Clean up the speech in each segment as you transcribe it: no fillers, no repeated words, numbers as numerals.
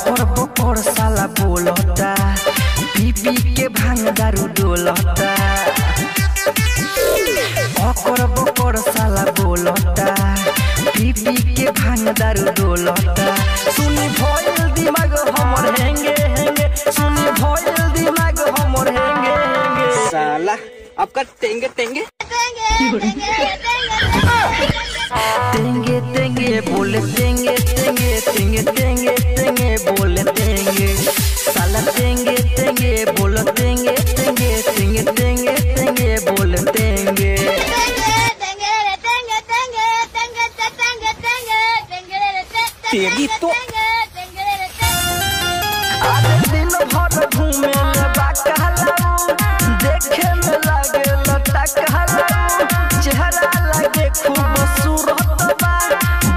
ओकर बकर साला बोलता, पी पी के भांग दारू डोलता। ओकर बकर साला बोलता, पी पी के भांग दारू डोलता। सुनी भइल दिमाग हमर हेंगे हेंगे, सुनी भइल दिमाग हमर हेंगे हेंगे। साला आपका टेंगे टेंगे तेंगे तेंगे बोले तेंगे तेंगे तेंगे तेंगे तेंगे बोले तेंगे। साला तेंगे तेंगे बोले तेंगे तेंगे तेंगे तेंगे तेंगे बोले तेंगे। तेरी तो आज दिन भर घूमे कहलाऊ, देखे में लागे लता कहलाऊ। चेहरा लागे खूबसूरत बा,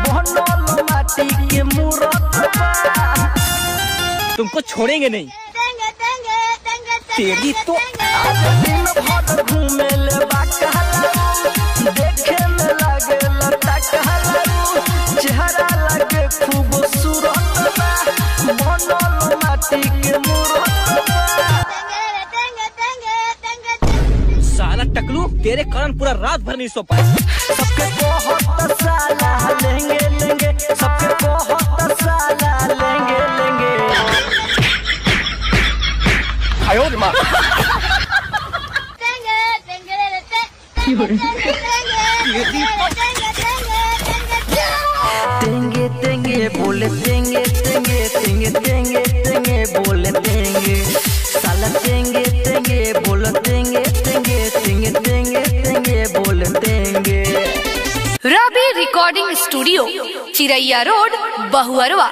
बनल माटी के मूरत बा। तुमको छोड़ेंगे नहीं। तेरी तो आज दिन भर घूमे कहलाऊ, देखे में लागे लता कहलाऊ। चेहरा लागे खूबसूरत बा, बनल माटी के मूरत बा। साला टकलू तेरे कारण पूरा रात भर नहीं सो पाए। सबके बहुत साला लेंगे लेंगे, सबके बहुत साला लेंगे लेंगे। आयो माँ तेंगे तेंगे बोले तेंगे तेंगे तेंगे तेंगे तेंगे बोले तेंगे। साला तेंगे तेंगे बोले तेंगे तेंगे तेंगे तेंगे तेंगे बोले तेंगे। रवि रिकॉर्डिंग स्टूडियो, चिरैया रोड, बहुअरवा।